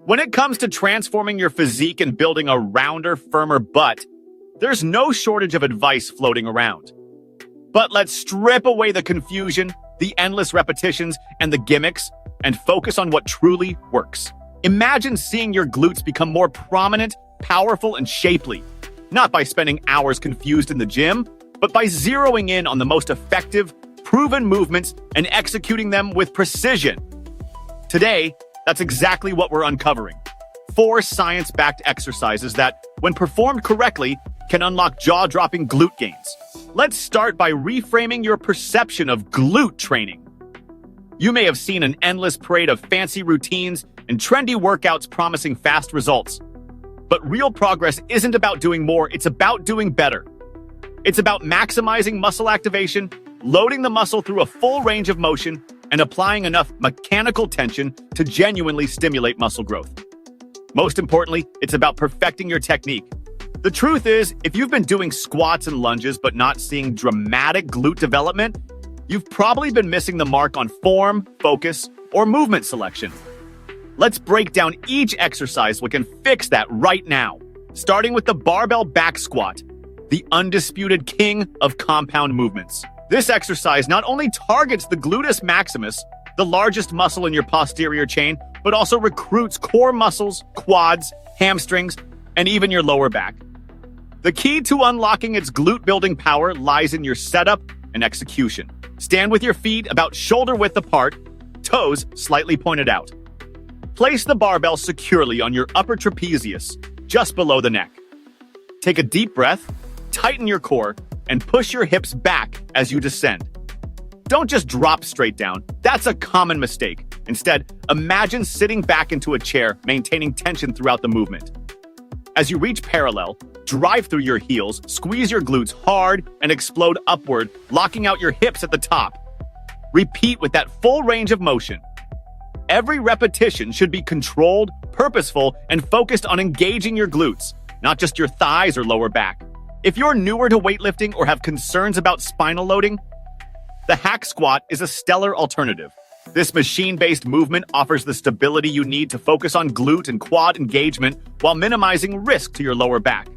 When it comes to transforming your physique and building a rounder, firmer butt, there's no shortage of advice floating around. But let's strip away the confusion, the endless repetitions, and the gimmicks, and focus on what truly works. Imagine seeing your glutes become more prominent, powerful, and shapely, not by spending hours confused in the gym, but by zeroing in on the most effective, proven movements and executing them with precision. Today, that's exactly what we're uncovering. 4 science-backed exercises that, when performed correctly, can unlock jaw-dropping glute gains. Let's start by reframing your perception of glute training. You may have seen an endless parade of fancy routines and trendy workouts promising fast results. But real progress isn't about doing more, it's about doing better. It's about maximizing muscle activation, loading the muscle through a full range of motion, and applying enough mechanical tension to genuinely stimulate muscle growth. Most importantly, it's about perfecting your technique. The truth is, if you've been doing squats and lunges but not seeing dramatic glute development, you've probably been missing the mark on form, focus, or movement selection. Let's break down each exercise we can fix that right now, starting with the barbell back squat, the undisputed king of compound movements. This exercise not only targets the gluteus maximus, the largest muscle in your posterior chain, but also recruits core muscles, quads, hamstrings, and even your lower back. The key to unlocking its glute-building power lies in your setup and execution. Stand with your feet about shoulder-width apart, toes slightly pointed out. Place the barbell securely on your upper trapezius, just below the neck. Take a deep breath, tighten your core, and push your hips back as you descend. Don't just drop straight down. That's a common mistake. Instead, imagine sitting back into a chair, maintaining tension throughout the movement. As you reach parallel, drive through your heels, squeeze your glutes hard, and explode upward, locking out your hips at the top. Repeat with that full range of motion. Every repetition should be controlled, purposeful, and focused on engaging your glutes, not just your thighs or lower back. If you're newer to weightlifting or have concerns about spinal loading, the hack squat is a stellar alternative. This machine-based movement offers the stability you need to focus on glute and quad engagement while minimizing risk to your lower back.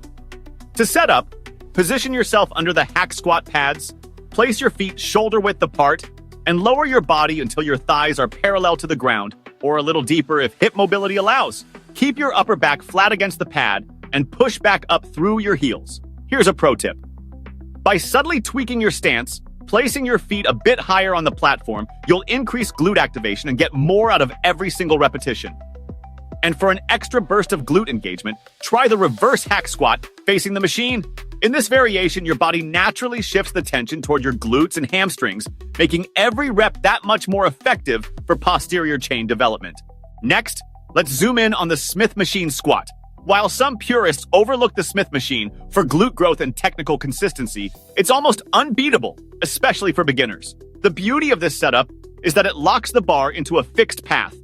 To set up, position yourself under the hack squat pads, place your feet shoulder-width apart, and lower your body until your thighs are parallel to the ground, or a little deeper if hip mobility allows. Keep your upper back flat against the pad and push back up through your heels. Here's a pro tip. By subtly tweaking your stance, placing your feet a bit higher on the platform, you'll increase glute activation and get more out of every single repetition. And for an extra burst of glute engagement, try the reverse hack squat facing the machine. In this variation, your body naturally shifts the tension toward your glutes and hamstrings, making every rep that much more effective for posterior chain development. Next, let's zoom in on the Smith machine squat. While some purists overlook the Smith machine for glute growth and technical consistency, it's almost unbeatable, especially for beginners. The beauty of this setup is that it locks the bar into a fixed path,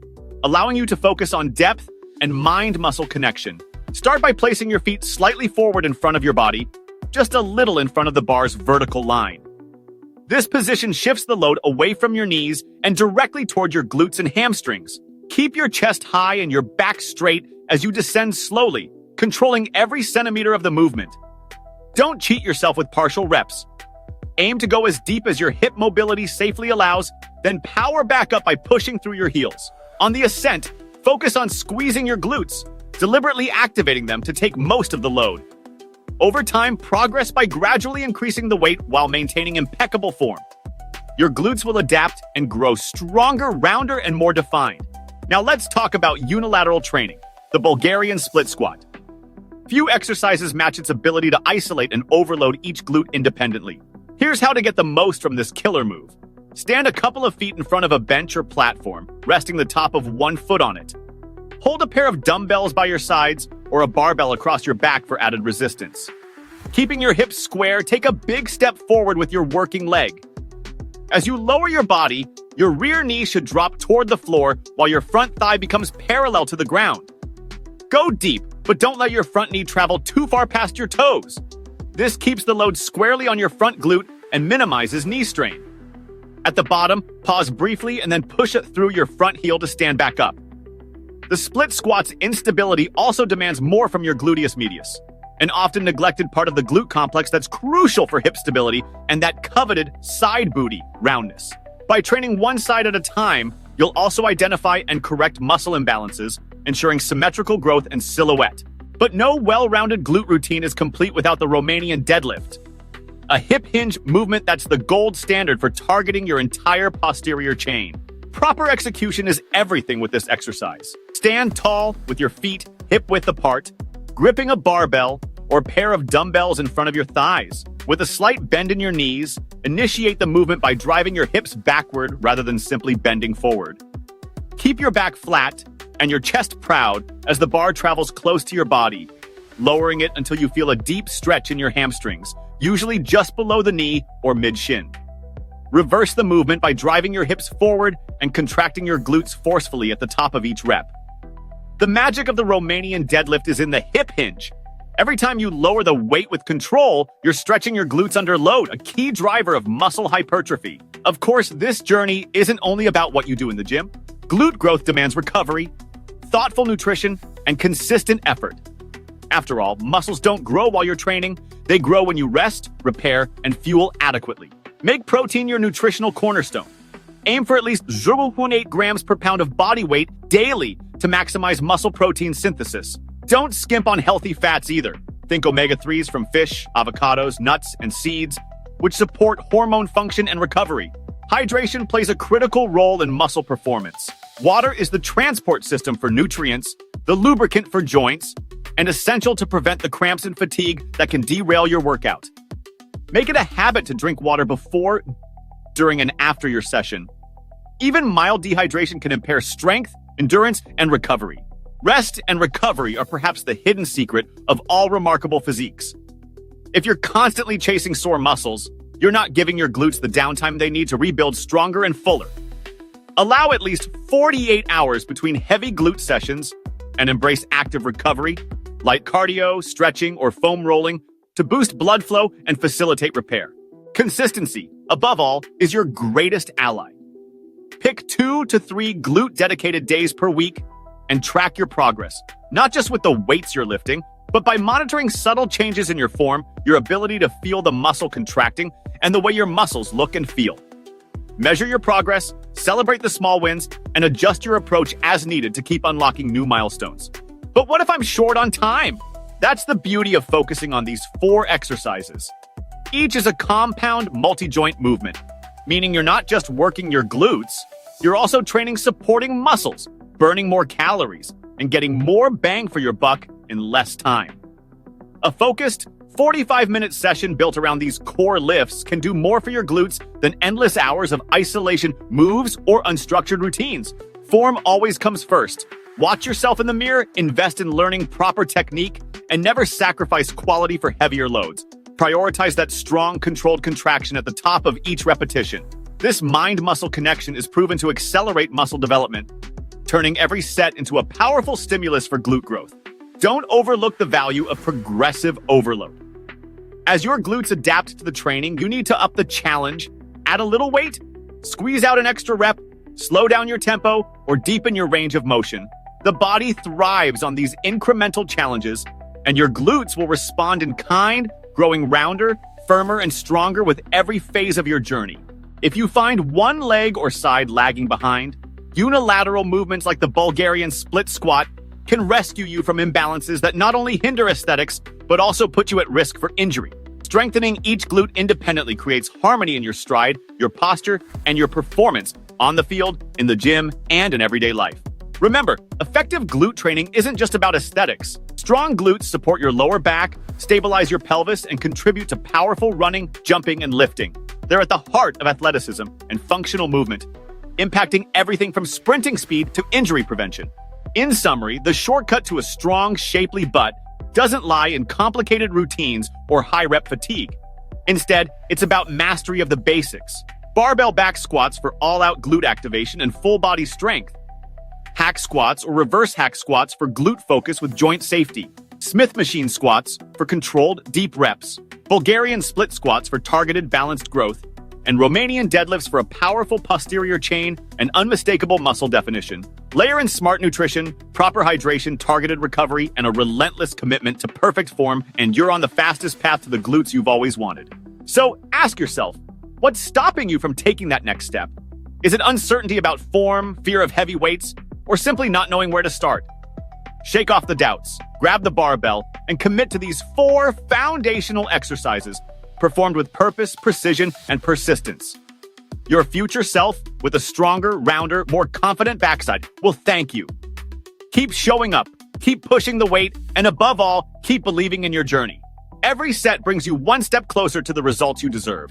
allowing you to focus on depth and mind-muscle connection. Start by placing your feet slightly forward in front of your body, just a little in front of the bar's vertical line. This position shifts the load away from your knees and directly toward your glutes and hamstrings. Keep your chest high and your back straight as you descend slowly, controlling every centimeter of the movement. Don't cheat yourself with partial reps. Aim to go as deep as your hip mobility safely allows, then power back up by pushing through your heels. On the ascent, focus on squeezing your glutes, deliberately activating them to take most of the load. Over time, progress by gradually increasing the weight while maintaining impeccable form. Your glutes will adapt and grow stronger, rounder, and more defined. Now let's talk about unilateral training, the Bulgarian split squat. Few exercises match its ability to isolate and overload each glute independently. Here's how to get the most from this killer move. Stand a couple of feet in front of a bench or platform, resting the top of one foot on it. Hold a pair of dumbbells by your sides or a barbell across your back for added resistance. Keeping your hips square, take a big step forward with your working leg. As you lower your body, your rear knee should drop toward the floor while your front thigh becomes parallel to the ground. Go deep, but don't let your front knee travel too far past your toes. This keeps the load squarely on your front glute and minimizes knee strain. At the bottom, pause briefly and then push it through your front heel to stand back up. The split squat's instability also demands more from your gluteus medius, an often neglected part of the glute complex that's crucial for hip stability and that coveted side booty roundness. By training one side at a time, you'll also identify and correct muscle imbalances, ensuring symmetrical growth and silhouette. But no well-rounded glute routine is complete without the Romanian deadlift, a hip hinge movement that's the gold standard for targeting your entire posterior chain. Proper execution is everything with this exercise. Stand tall with your feet hip-width apart, gripping a barbell or pair of dumbbells in front of your thighs. With a slight bend in your knees, initiate the movement by driving your hips backward rather than simply bending forward. Keep your back flat and your chest proud as the bar travels close to your body, lowering it until you feel a deep stretch in your hamstrings, usually just below the knee or mid-shin. Reverse the movement by driving your hips forward and contracting your glutes forcefully at the top of each rep. The magic of the Romanian deadlift is in the hip hinge. Every time you lower the weight with control, you're stretching your glutes under load, a key driver of muscle hypertrophy. Of course, this journey isn't only about what you do in the gym. Glute growth demands recovery, thoughtful nutrition, and consistent effort. After all, muscles don't grow while you're training. They grow when you rest, repair, and fuel adequately. Make protein your nutritional cornerstone. Aim for at least 0.8 grams per pound of body weight daily to maximize muscle protein synthesis. Don't skimp on healthy fats either. Think omega-3s from fish, avocados, nuts, and seeds, which support hormone function and recovery. Hydration plays a critical role in muscle performance. Water is the transport system for nutrients, the lubricant for joints, and essential to prevent the cramps and fatigue that can derail your workout. Make it a habit to drink water before, during, and after your session. Even mild dehydration can impair strength, endurance, and recovery. Rest and recovery are perhaps the hidden secret of all remarkable physiques. If you're constantly chasing sore muscles, you're not giving your glutes the downtime they need to rebuild stronger and fuller. Allow at least 48 hours between heavy glute sessions and embrace active recovery, light cardio, stretching, or foam rolling to boost blood flow and facilitate repair. Consistency, above all, is your greatest ally. Pick 2 to 3 glute-dedicated days per week and track your progress, not just with the weights you're lifting, but by monitoring subtle changes in your form, your ability to feel the muscle contracting, and the way your muscles look and feel. Measure your progress, celebrate the small wins, and adjust your approach as needed to keep unlocking new milestones. But what if I'm short on time? That's the beauty of focusing on these 4 exercises. Each is a compound multi-joint movement, meaning you're not just working your glutes, you're also training supporting muscles, burning more calories, and getting more bang for your buck in less time. A focused, 45-minute session built around these core lifts can do more for your glutes than endless hours of isolation moves or unstructured routines. Form always comes first. Watch yourself in the mirror, invest in learning proper technique, and never sacrifice quality for heavier loads. Prioritize that strong, controlled contraction at the top of each repetition. This mind-muscle connection is proven to accelerate muscle development, turning every set into a powerful stimulus for glute growth. Don't overlook the value of progressive overload. As your glutes adapt to the training, you need to up the challenge, add a little weight, squeeze out an extra rep, slow down your tempo, or deepen your range of motion. The body thrives on these incremental challenges, and your glutes will respond in kind, growing rounder, firmer, and stronger with every phase of your journey. If you find one leg or side lagging behind, unilateral movements like the Bulgarian split squat can rescue you from imbalances that not only hinder aesthetics, but also put you at risk for injury. Strengthening each glute independently creates harmony in your stride, your posture, and your performance on the field, in the gym, and in everyday life. Remember, effective glute training isn't just about aesthetics. Strong glutes support your lower back, stabilize your pelvis, and contribute to powerful running, jumping, and lifting. They're at the heart of athleticism and functional movement, impacting everything from sprinting speed to injury prevention. In summary, the shortcut to a strong, shapely butt doesn't lie in complicated routines or high-rep fatigue. Instead, it's about mastery of the basics. Barbell back squats for all-out glute activation and full-body strength. Hack squats or reverse hack squats for glute focus with joint safety. Smith machine squats for controlled, deep reps. Bulgarian split squats for targeted, balanced growth. and Romanian deadlifts for a powerful posterior chain and unmistakable muscle definition. Layer in smart nutrition, proper hydration, targeted recovery, and a relentless commitment to perfect form, and you're on the fastest path to the glutes you've always wanted. So ask yourself, what's stopping you from taking that next step? Is it uncertainty about form, fear of heavy weights, or simply not knowing where to start? Shake off the doubts, grab the barbell, and commit to these 4 foundational exercises performed with purpose, precision, and persistence. Your future self, with a stronger, rounder, more confident backside, will thank you. Keep showing up, keep pushing the weight, and above all, keep believing in your journey. Every set brings you one step closer to the results you deserve.